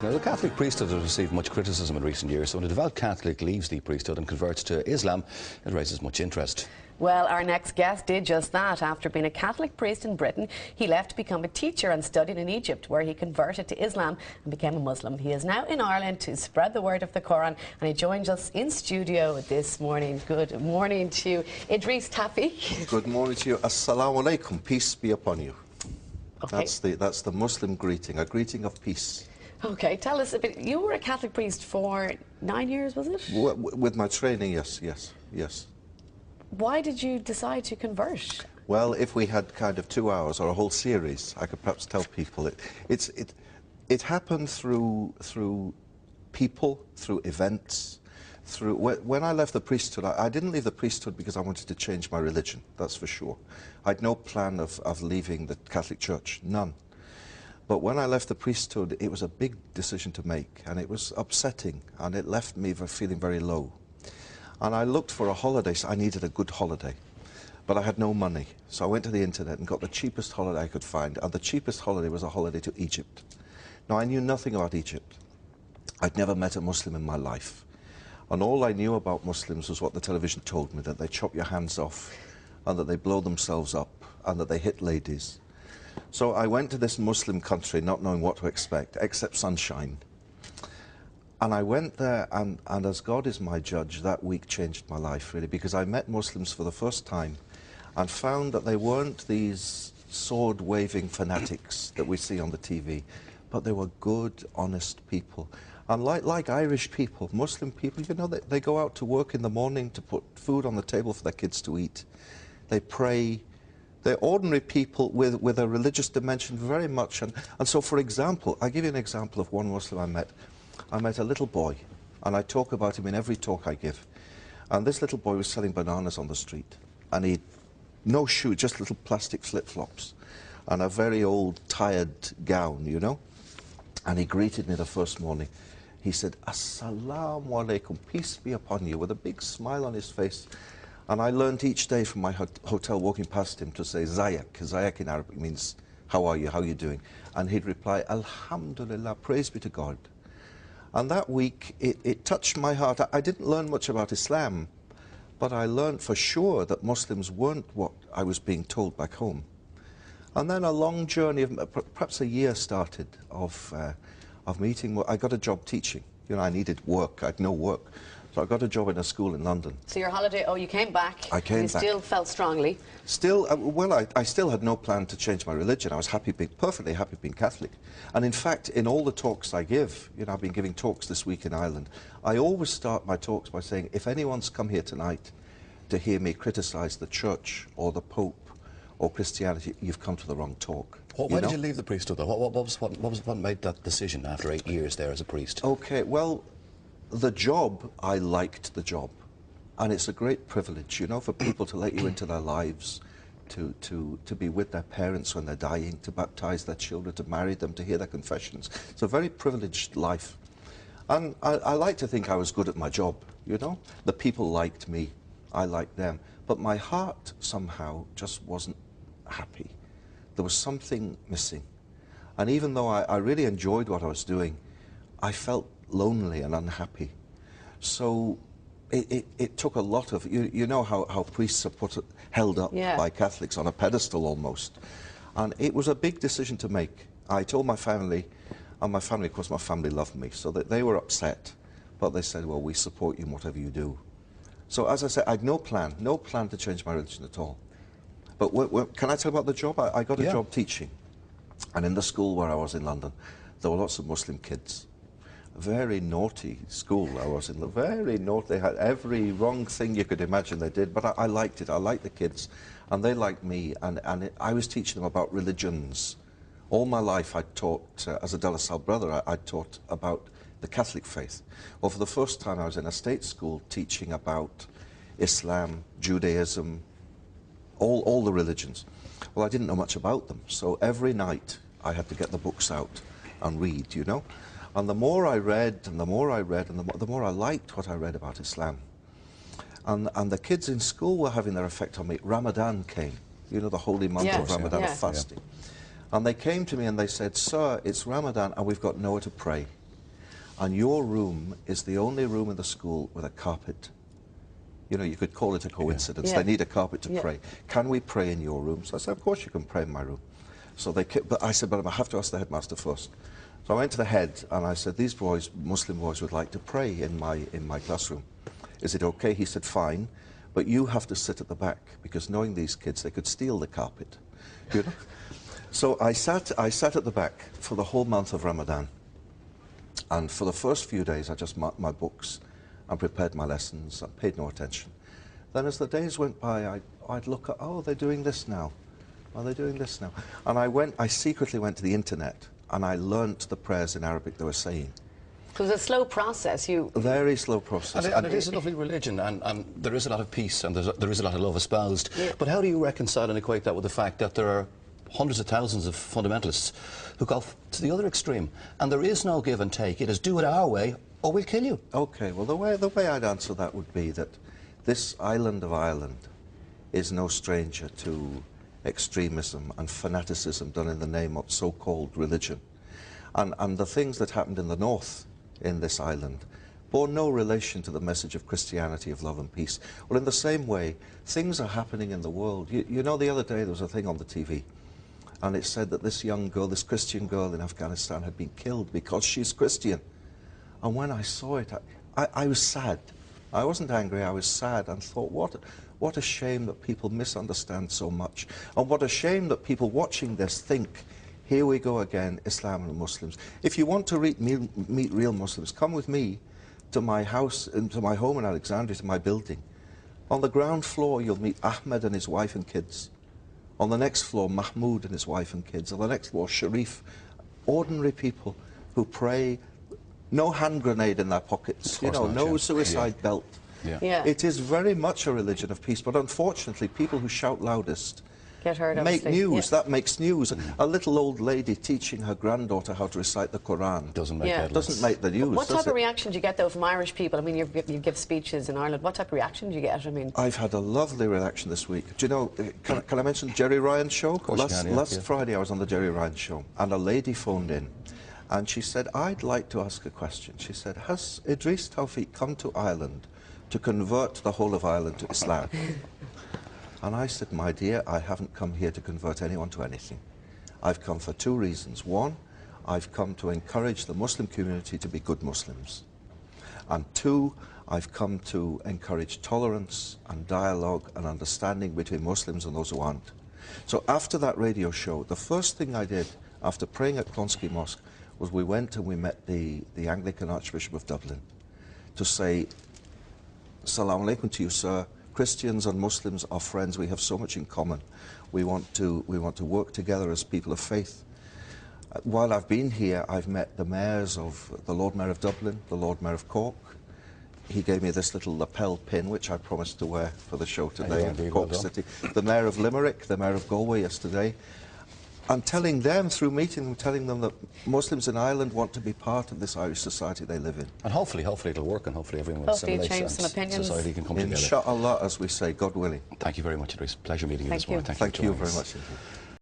Now, the Catholic priesthood has received much criticism in recent years, so when a devout Catholic leaves the priesthood and converts to Islam, it raises much interest. Well, our next guest did just that. After being a Catholic priest in Britain, he left to become a teacher and studied in Egypt, where he converted to Islam and became a Muslim. He is now in Ireland to spread the word of the Quran, and he joins us in studio this morning. Good morning to you, Idris Tafi. Good morning to you. Assalamu alaikum. Peace be upon you. Okay. That's the Muslim greeting, a greeting of peace. Okay, tell us a bit. You were a Catholic priest for 9 years, was it? With my training, yes. Why did you decide to convert? Well, if we had kind of 2 hours or a whole series, I could perhaps tell people. It happened through people, through events, when I left the priesthood. I didn't leave the priesthood because I wanted to change my religion, that's for sure. I had no plan of leaving the Catholic Church, none. But when I left the priesthood, it was a big decision to make, and it was upsetting, and it left me feeling very low. And I looked for a holiday, so I needed a good holiday. But I had no money, so I went to the internet and got the cheapest holiday I could find, and the cheapest holiday was a holiday to Egypt. Now, I knew nothing about Egypt. I'd never met a Muslim in my life. And all I knew about Muslims was what the television told me, that they chop your hands off, and that they blow themselves up, and that they hit ladies. So I went to this Muslim country not knowing what to expect, except sunshine. And I went there, and as God is my judge, that week changed my life, really, because I met Muslims for the first time and found that they weren't these sword-waving fanatics that we see on the TV, but they were good, honest people. And like Irish people, Muslim people, you know, they go out to work in the morning to put food on the table for their kids to eat. They pray. They're ordinary people with a religious dimension very much. And so, for example, I'll give you an example of one Muslim I met. I met a little boy, and I talk about him in every talk I give. And this little boy was selling bananas on the street. And he'd no shoe, just little plastic flip-flops, and a very old, tired gown, you know. And he greeted me the first morning. He said, Assalamu alaikum, peace be upon you, with a big smile on his face. And I learned each day from my hotel walking past him to say Zayak. Zayak in Arabic means, how are you, how are you doing? And he'd reply, Alhamdulillah, praise be to God. And that week, it touched my heart. I didn't learn much about Islam, but I learned for sure that Muslims weren't what I was being told back home. And then a long journey, of perhaps a year started, of meeting. I got a job teaching. You know, I needed work. I had no work. So I got a job in a school in London. So your holiday, you came back. I came back. You still felt strongly? Still, I still had no plan to change my religion. I was perfectly happy being Catholic. And in fact, in all the talks I give, you know, I've been giving talks this week in Ireland, I always start my talks by saying, if anyone's come here tonight to hear me criticise the Church or the Pope or Christianity, you've come to the wrong talk. Why did you leave the priesthood, though? What made that decision after 8 years there as a priest? Okay, well, the job, I liked the job. And it's a great privilege, you know, for people to let you into their lives, to be with their parents when they're dying, to baptize their children, to marry them, to hear their confessions. It's a very privileged life. And I like to think I was good at my job, you know. The people liked me, I liked them. But my heart somehow just wasn't happy. There was something missing. And even though I really enjoyed what I was doing, I felt lonely and unhappy. So it took a lot of, you know how priests are held up by Catholics on a pedestal almost. And it was a big decision to make. I told my family, and my family, of course, my family loved me, so that they were upset. But they said, well, we support you in whatever you do. So as I said, I had no plan to change my religion at all. But can I tell you about the job? I got a job teaching. And in the school where I was in London, there were lots of Muslim kids. Very naughty school I was in, very naughty. They had every wrong thing you could imagine they did, but I liked it. I liked the kids, and they liked me, and I was teaching them about religions. All my life I taught, as a De La Salle brother, I taught about the Catholic faith. Well, for the first time I was in a state school teaching about Islam, Judaism, all the religions. Well, I didn't know much about them, so every night I had to get the books out and read, you know. And the more I read, and the more I read, and the more I liked what I read about Islam. And the kids in school were having their effect on me. Ramadan came, you know, the holy month of Ramadan, of fasting. And they came to me and they said, sir, it's Ramadan and we've got nowhere to pray. and your room is the only room in the school with a carpet. You know, you could call it a coincidence. Yeah. They need a carpet to pray. Can we pray in your room? So I said, of course you can pray in my room. So but I said, but I have to ask the headmaster first. So I went to the head and I said, these boys, Muslim boys, would like to pray in my classroom. Is it okay? He said, fine, but you have to sit at the back, because knowing these kids, they could steal the carpet. You know? So I sat at the back for the whole month of Ramadan. And for the first few days, I just marked my books and prepared my lessons. I paid no attention. Then as the days went by, I'd look at, oh, they're doing this now. Oh, they're doing this now. And I secretly went to the internet and I learnt the prayers in Arabic they were saying. It was a slow process. A very slow process. And it is a lovely religion, and there is a lot of peace, and there is a lot of love espoused. Yeah. But how do you reconcile and equate that with the fact that there are hundreds of thousands of fundamentalists who go to the other extreme, and there is no give and take? It is do it our way, or we'll kill you. Okay, well, the way I'd answer that would be that this island of Ireland is no stranger to extremism and fanaticism done in the name of so-called religion. And the things that happened in the north in this island bore no relation to the message of Christianity, of love and peace. Well, in the same way, things are happening in the world. You know, the other day there was a thing on the TV, and it said that this young girl, this Christian girl in Afghanistan, had been killed because she's Christian. And when I saw it, I was sad. I wasn't angry, I was sad, and thought, what a shame that people misunderstand so much. And what a shame that people watching this think, here we go again, Islam and Muslims. If you want to meet real Muslims, come with me to my house, to my home in Alexandria, to my building. On the ground floor, you'll meet Ahmed and his wife and kids. On the next floor, Mahmoud and his wife and kids. On the next floor, Sharif. Ordinary people who pray, no hand grenade in their pockets, you know, no suicide belt. Yeah. It is very much a religion of peace, but unfortunately, people who shout loudest Get hurt, make obviously. news. That makes news. A little old lady teaching her granddaughter how to recite the Quran Doesn't make headlines. doesn't make the news. What type of reaction do you get, though, from Irish people? I mean, you give speeches in Ireland. What type of reaction do you get? I mean, I've had a lovely reaction this week. Do you know, can I mention Jerry Ryan's show? Of course you can, yeah, last Friday I was on the Jerry Ryan show, and a lady phoned in, and she said, I'd like to ask a question. She said, has Idris Tawfiq come to Ireland to convert the whole of Ireland to Islam? And I said, my dear, I haven't come here to convert anyone to anything. I've come for two reasons. One, I've come to encourage the Muslim community to be good Muslims. And two, I've come to encourage tolerance and dialogue and understanding between Muslims and those who aren't. So after that radio show, the first thing I did after praying at Clonskeagh Mosque was we went and we met the Anglican Archbishop of Dublin to say, Assalamu alaikum to you, sir. Christians and Muslims are friends. We have so much in common. We want to work together as people of faith. While I've been here, I've met the mayors of the Lord Mayor of Dublin, the Lord Mayor of Cork. He gave me this little lapel pin, which I promised to wear for the show today in Cork City. The Mayor of Limerick, the Mayor of Galway yesterday. And telling them, through meeting them, telling them that Muslims in Ireland want to be part of this Irish society they live in. And hopefully it'll work, and hopefully everyone will hopefully assimilate change some opinions. society can come together. Inshallah, as we say, God willing. Thank you very much, Idris. Pleasure meeting you this morning. Thank you very much indeed.